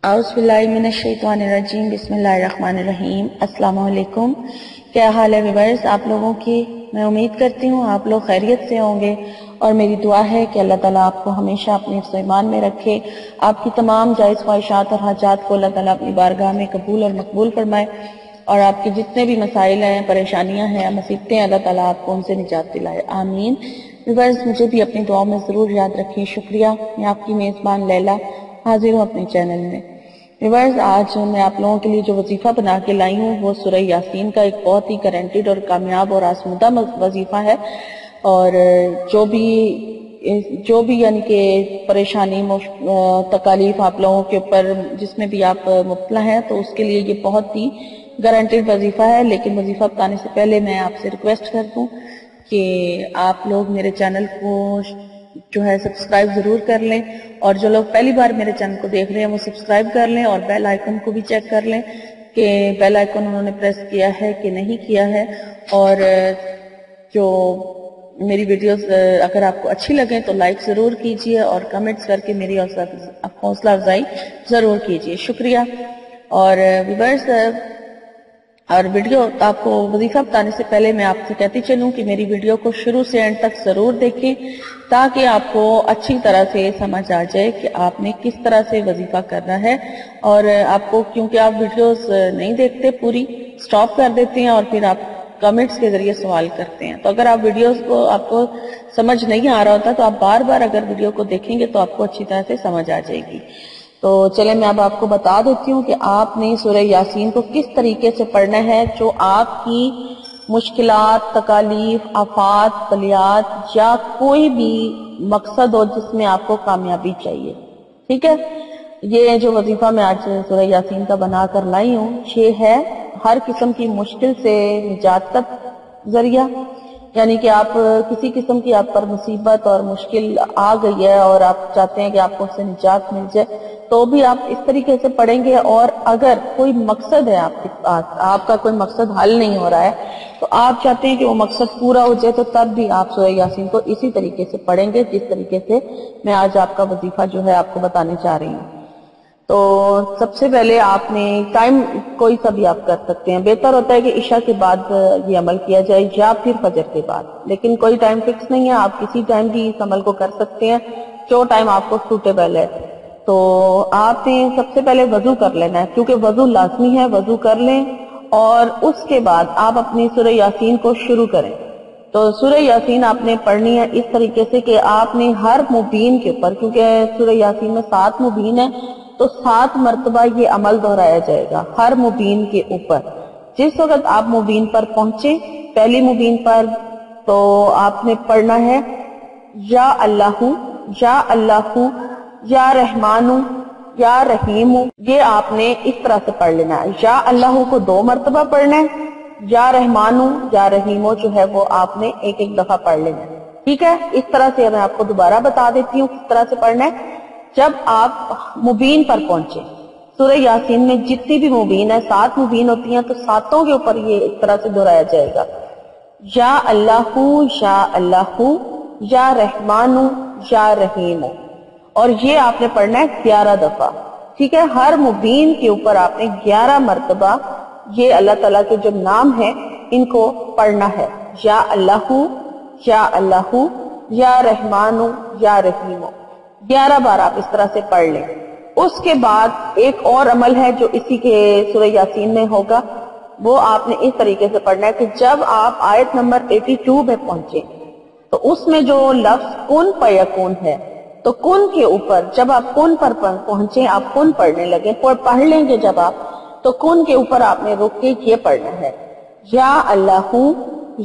اعوذ باللہ من الشیطان الرجیم، بسم اللہ الرحمن الرحیم۔ السلام علیکم، کیا حال ہے ویورز آپ لوگوں کی؟ میں امید کرتی ہوں آپ لوگ خیریت سے ہوں گے، اور میری دعا ہے کہ اللہ تعالیٰ آپ کو ہمیشہ اپنے حفظ و ایمان میں رکھے، آپ کی تمام جائز خواہشات اور حاجات کو اللہ تعالیٰ اپنی بارگاہ میں قبول اور مقبول فرمائے، اور آپ کے جتنے بھی مسائل ہیں، پریشانیاں ہیں، مصیبتیں، اللہ تعالیٰ آپ کو ان سے نجات دلائے، آمین۔ ویورز مجھے بھی اپنی دعاؤں میں ضرور یاد رکھیں، شکریہ۔ میں آپ کی میزبان لیلا حاضر ہوں اپنے چینل میں۔ ویورز آج میں آپ لوگوں کے لیے جو وظیفہ بنا کے لائی ہوں وہ سورہ یاسین کا ایک بہت ہی گارنٹیڈ اور کامیاب اور آزمودہ وظیفہ ہے، اور جو بھی یعنی کہ پریشانی تکالیف آپ لوگوں کے اوپر جس میں بھی آپ مبتلا ہیں تو اس کے لیے یہ بہت ہی گارنٹیڈ وظیفہ ہے۔ لیکن وظیفہ بتانے سے پہلے میں آپ سے ریکویسٹ کر دوں کہ آپ لوگ میرے چینل کو جو ہے سبسکرائب ضرور کر لیں، اور جو لوگ پہلی بار میرے چینل کو دیکھ رہے ہیں وہ سبسکرائب کر لیں، اور بیل آئیکن کو بھی چیک کر لیں کہ بیل آئیکن انہوں نے پریس کیا ہے کہ نہیں کیا ہے، اور جو میری ویڈیوز اگر آپ کو اچھی لگیں تو لائک ضرور کیجئے اور کمنٹس کر کے میری حوصلہ افزائی ضرور کیجئے، شکریہ۔ اور ویورز اور ویڈیو آپ کو وظیفہ بتانے سے پہلے میں آپ سے کہتی چلوں کہ میری ویڈیو کو شروع سے اینڈ تک ضرور دیکھیں تاکہ آپ کو اچھی طرح سے سمجھ آ جائے کہ آپ نے کس طرح سے وظیفہ کرنا ہے، اور آپ کو کیونکہ آپ ویڈیوز نہیں دیکھتے پوری سٹاپ کر دیتے ہیں اور پھر آپ کمنٹس کے ذریعے سوال کرتے ہیں، تو اگر آپ ویڈیوز کو آپ کو سمجھ نہیں آ رہا ہوتا تو آپ بار بار اگر ویڈیو کو دیکھیں گے تو آپ کو اچھی طرح سے سمجھ آ جائے گی۔ تو چلیں میں اب آپ کو بتا دیتی ہوں کہ آپ نے سورہ یاسین کو کس طریقے سے پڑھنا ہے جو آپ کی مشکلات، تکالیف، آفات، بلیات یا کوئی بھی مقصد ہو جس میں آپ کو کامیابی چاہیے، ٹھیک ہے؟ یہ جو وظیفہ میں آج سورہ یاسین کا بنا کر لائی ہوں یہ ہے ہر قسم کی مشکل سے نجات کا ذریعہ، یعنی کہ آپ کسی قسم کی آپ پر مصیبت اور مشکل آ گئی ہے اور آپ چاہتے ہیں کہ آپ کو اس سے نجات مل جائے تو بھی آپ اس طریقے سے پڑھیں گے، اور اگر کوئی مقصد ہے آپ کے پاس، آپ کا کوئی مقصد حل نہیں ہو رہا ہے تو آپ چاہتے ہیں کہ وہ مقصد پورا ہو جائے تو تب بھی آپ سورہ یاسین کو اسی طریقے سے پڑھیں گے جس طریقے سے میں آج آپ کا وظیفہ جو ہے آپ کو بتانے چاہ رہی ہوں۔ تو سب سے پہلے آپ نے ٹائم کوئی سا بھی آپ کر سکتے ہیں، بہتر ہوتا ہے کہ عشاء کے بعد یہ عمل کیا جائے یا پھر فجر کے بعد، لیکن کوئی ٹائم فکس نہیں ہے، آپ کسی ٹائم بھی اس عمل کو کر سکتے ہیں جو ٹائم آپ کو سوٹیبل ہے۔ تو آپ نے سب سے پہلے وضو کر لینا ہے، کیونکہ وضو لازمی ہے، وضو کر لیں اور اس کے بعد آپ اپنی سورہ یاسین کو شروع کریں۔ تو سورہ یاسین آپ نے پڑھنی ہے اس طریقے سے کہ آپ نے ہر مبین کے اوپر، کیونکہ سورہ یاسین میں 7 مبین ہے تو 7 مرتبہ یہ عمل دہرایا جائے گا ہر مبین کے اوپر۔ جس وقت آپ مبین پر پہنچے، پہلی مبین پر، تو آپ نے پڑھنا ہے یا اللہ یا اللہ یا رحمان یا رحیم، یہ آپ نے اس طرح سے پڑھ لینا ہے۔ یا اللہ کو 2 مرتبہ پڑھنا ہے، یا رحمان یا رحیم جو ہے وہ آپ نے ایک دفعہ پڑھ لینا ہے، ٹھیک ہے؟ اس طرح سے میں آپ کو دوبارہ بتا دیتی ہوں کس طرح سے پڑھنا ہے۔ جب آپ مبین پر پہنچے، سورہ یاسین میں جتنی بھی مبین ہے 7 مبین ہوتی ہیں تو 7 کے اوپر یہ اس طرح سے دہرایا جائے گا، یا اللہ یا رحمان یا رحیم، اور یہ آپ نے پڑھنا ہے 11 دفعہ، ٹھیک ہے؟ ہر مبین کے اوپر آپ نے 11 مرتبہ یہ اللہ تعالیٰ کے جو نام ہیں ان کو پڑھنا ہے، یا اللہ یا رحمان یا رحیم، 11 بار آپ اس طرح سے پڑھ لیں۔ اس کے بعد ایک اور عمل ہے جو اسی کے سورہ یاسین میں ہوگا، وہ آپ نے اس طریقے سے پڑھنا ہے کہ جب آپ آیت نمبر 82 میں پہنچیں تو اس میں جو لفظ کن فیکون ہے، تو کن کے اوپر جب آپ کن پر پہنچیں، آپ کن پڑھنے لگیں، پڑھ لیں گے جب آپ، تو کن کے اوپر آپ نے رک کے یہ پڑھنا ہے، یا اللہ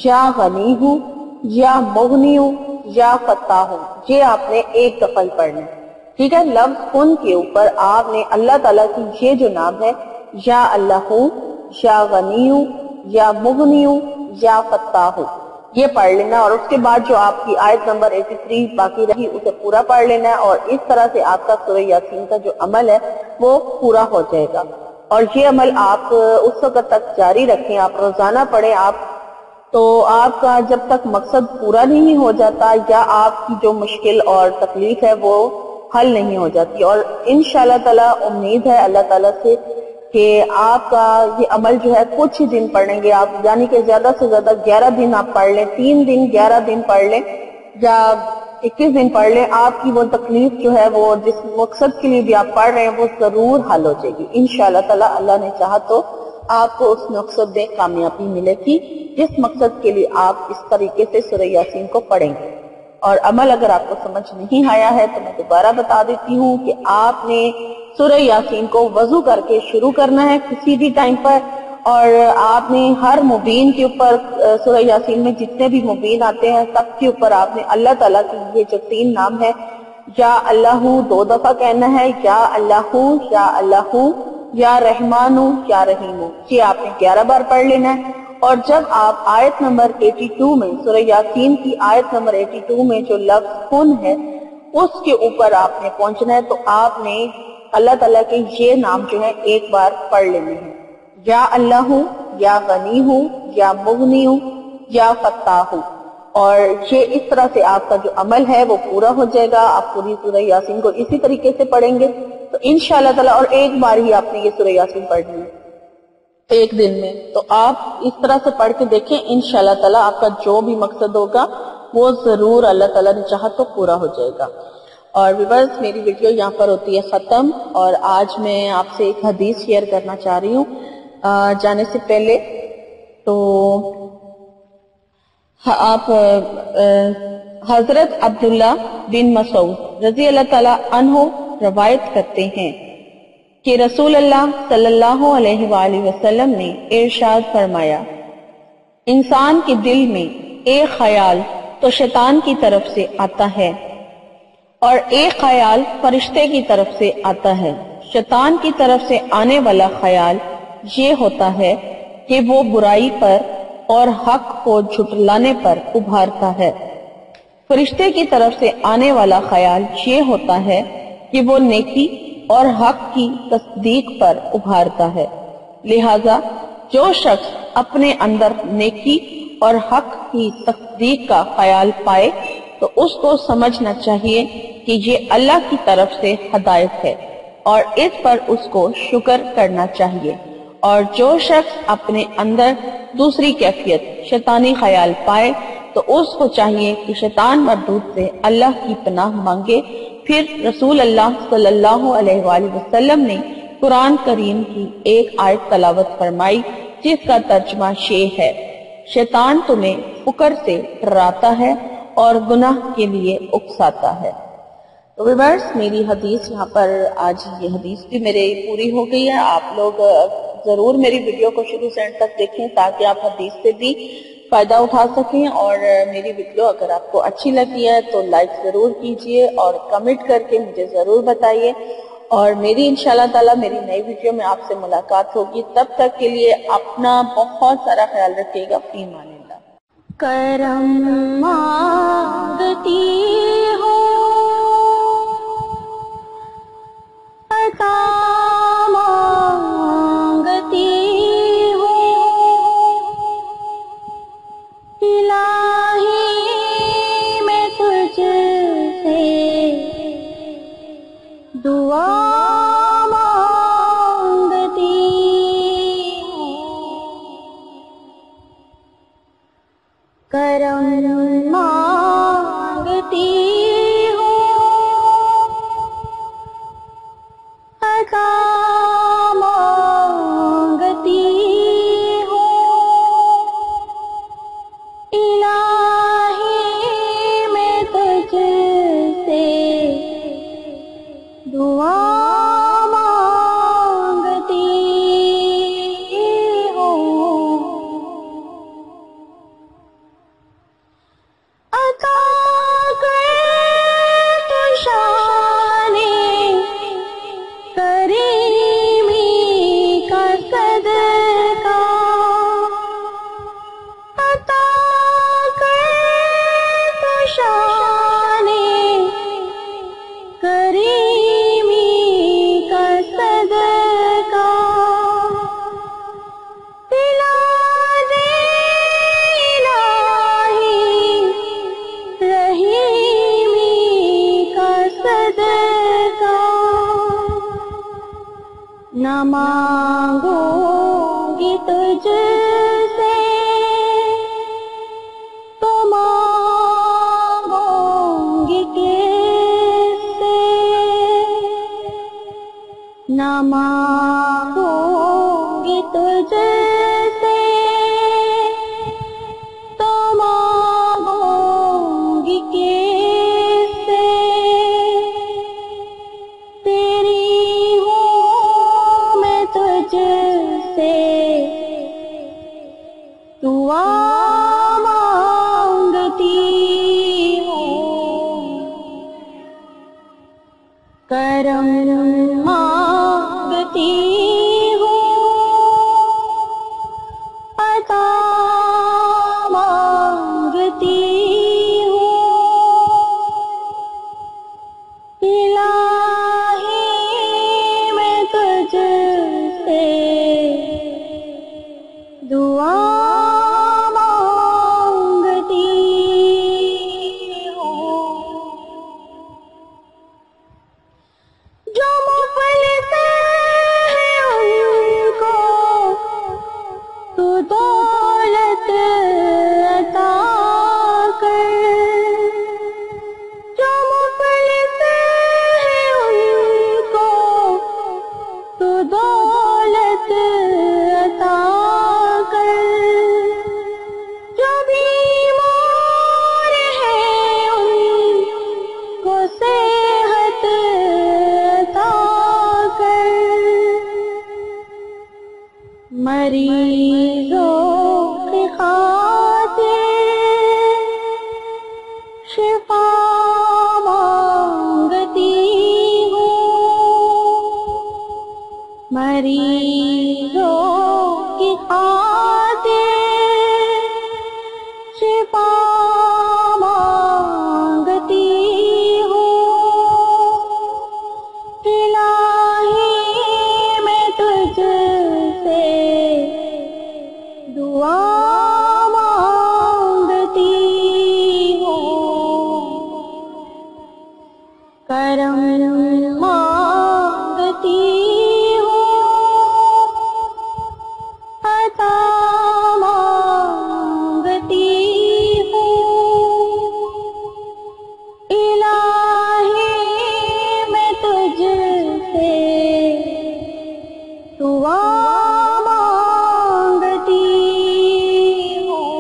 یا غنی یا مغنی یا فتاح، یہ آپ نے ایک دفعہ پڑھنا ہے، ٹھیک ہے؟ لفظ کن کے اوپر آپ نے اللہ تعالیٰ کی یہ جو نام ہے یا اللہ یا غنی یا مغنی یا فتاح، یہ پڑھ لینا، اور اس کے بعد جو آپ کی آیت نمبر 83 باقی رہی اسے پورا پڑھ لینا ہے، اور اس طرح سے آپ کا سورہ یاسین کا جو عمل ہے وہ پورا ہو جائے گا۔ اور یہ عمل آپ اس وقت تک جاری رکھیں، آپ روزانہ پڑھیں، تو آپ کا جب تک مقصد پورا نہیں ہو جاتا یا آپ کی جو مشکل اور تکلیف ہے وہ حل نہیں ہو جاتی. اور انشاءاللہ تعالی امید ہے اللہ تعالیٰ سے کہ آپ کا یہ عمل جو ہے کچھ ہی دن پڑھ لیں گے آپ، یعنی کہ زیادہ سے زیادہ 11 دن آپ پڑھ لیں، 3 دن 11 دن پڑھ لیں یا 21 دن پڑھ لیں، آپ کی وہ تکلیف جو ہے وہ جس مقصد کے لیے بھی آپ پڑھ رہے ہیں وہ ضرور حل ہو جائے گی انشاءاللہ تعالی. اللہ نے چاہا تو آپ کو اس مقصد میں کامیابی ملے گی جس مقصد کے لیے آپ اس طریقے سے سورہ یاسین کو پڑھیں گے. اور عمل اگر آپ کو سمجھ نہیں آیا ہے تو میں دوبارہ بتا دیتی ہوں کہ آپ نے سورہ یاسین کو وضو کر کے شروع کرنا ہے کسی بھی ٹائم پر، اور آپ نے ہر مبین کے اوپر سورہ یاسین میں جتنے بھی مبین آتے ہیں سب کے اوپر آپ نے اللہ تعالیٰ کی یہ جو 3 نام ہے یا اللہ 2 دفعہ کہنا ہے، یا اللہ، یا اللہ، یا رحمان، یا رحیم، یہ آپ نے 11 بار پڑھ لینا ہے. اور جب آپ آیت نمبر 82 میں سورہ یاسین کی آیت نمبر 82 میں جو لفظ کن ہے اس کے اوپر آپ نے پہنچنا ہے تو آپ نے اللہ تعالیٰ کے یہ نام جو ہے ایک بار پڑھ لینے ہیں، یا اللہ ہوں، یا غنی ہوں، یا مغنی ہوں، یا فتاح ہوں. اور یہ اس طرح سے آپ کا جو عمل ہے وہ پورا ہو جائے گا. آپ پوری سورہ یاسین کو اسی طریقے سے پڑھیں گے تو انشاءاللہ تعالیٰ، اور ایک بار ہی آپ نے یہ سورہ یاسین پڑھنی ہے ایک دن میں، تو آپ اس طرح سے پڑھ کے دیکھیں انشاءاللہ تعالیٰ آپ کا جو بھی مقصد ہوگا وہ ضرور اللہ تعالیٰ نے چاہا تو پورا ہو جائے گا. اور ویورز میری ویڈیو یہاں پر ہوتی ہے ختم، اور آج میں آپ سے ایک حدیث شیئر کرنا چاہ رہی ہوں. جانے سے پہلے تو آپ حضرت عبداللہ بن مسعود رضی اللہ تعالیٰ عنہ روایت کرتے ہیں کہ رسول اللہ صلی اللہ علیہ وآلہ وسلم نے ارشاد فرمایا، انسان کے دل میں ایک خیال تو شیطان کی طرف سے آتا ہے اور ایک خیال فرشتے کی طرف سے آتا ہے. شیطان کی طرف سے آنے والا خیال یہ ہوتا ہے کہ وہ برائی پر اور حق کو جھٹلانے پر ابھارتا ہے. فرشتے کی طرف سے آنے والا خیال یہ ہوتا ہے کہ وہ نیکی اور حق کی تصدیق پر ابھارتا ہے. لہذا جو شخص اپنے اندر نیکی اور حق کی تصدیق کا خیال پائے تو اس کو سمجھنا چاہیے کہ یہ اللہ کی طرف سے ہدایت ہے اور اس پر اس کو شکر کرنا چاہیے. اور جو شخص اپنے اندر دوسری کیفیت شیطانی خیال پائے تو اس کو چاہیے کہ شیطان مردود سے اللہ کی پناہ مانگے. پھر رسول اللہ صلی اللہ علیہ وآلہ وسلم نے قرآن کریم کی ایک آیت تلاوت فرمائی جس کا ترجمہ یہ ہے، شیطان تمہیں فکر سے ڈراتا ہے اور گناہ کے لیے اکساتا ہے. تو ویورز میری حدیث یہاں پر آج یہ حدیث بھی میرے پوری ہو گئی ہے. آپ لوگ ضرور میری ویڈیو کو شروع سے اینڈ تک دیکھیں تاکہ آپ حدیث سے بھی فائدہ اٹھا سکیں. اور میری ویڈیو اگر آپ کو اچھی لگی ہے تو لائک ضرور کیجئے اور کمنٹ کر کے مجھے ضرور بتائیے. اور میری انشاءاللہ تعالی میری نئی ویڈیو میں آپ سے ملاقات ہوگی. تب تک کے لیے اپنا بہت سارا خیال رکھیے گا. فی امان اللہ. کرم مانگتی ہوں، عطا مانگتی ہوں، الہی میں تجھ سے دعا مانگتی ہوں. کرم نہ مانگوں گی تجھ سے تو مانگوں گی کس سے، نہ مانگوں گی تجھ سے تو مانگوں گی کس سے، تیری ہوں میں تجھ سے دعا مانگتی ہوں، کرم مانگتی ہوں، عطا مانگتی ہوں، الہی میں تجھ سے دعا مانگتی ہوں، جو مفلس ہیں ان کو تو دولت عطا کر، جو مفلس ہیں ان کو تو دولت عطا کر، جو بیمار ہیں ان کو صحت عطا کر، مریضوں کی خاطر شفا مانگتی ہوں، مریضوں کی خاطر شفا مانگتی ہوں، الہی میں تجھ سے دعا مانگتی ہوں، کرم مانگتی ہوں، عطا مانگتی ہوں، الہی میں تجھ سے دعا مانگتی ہوں،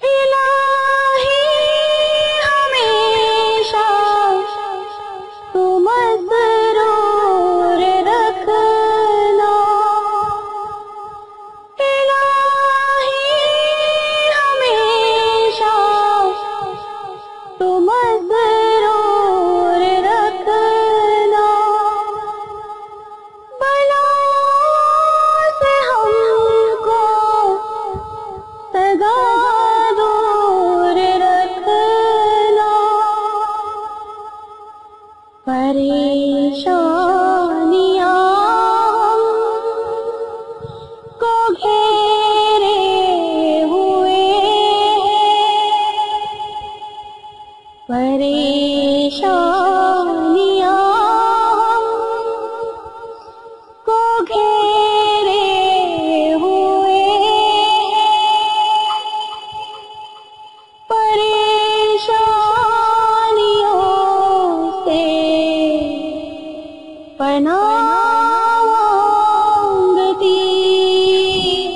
الہی ہمیشہ تو مسرور رکھنا، الہی ہمیشہ تو مسرور رکھنا، بلاؤں سے ہم کو سدا دور رکھنا، پریشانیاں ہم کو گھیرے ہوئے ہیں، پریشانیاں ہم کو گھیرے ہوئے ہیں، پریشانیوں سے پناہ مانگتی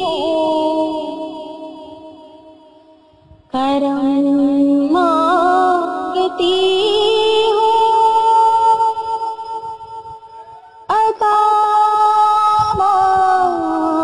ہوں، کرم مانگتی ہوں، عطا مانگتی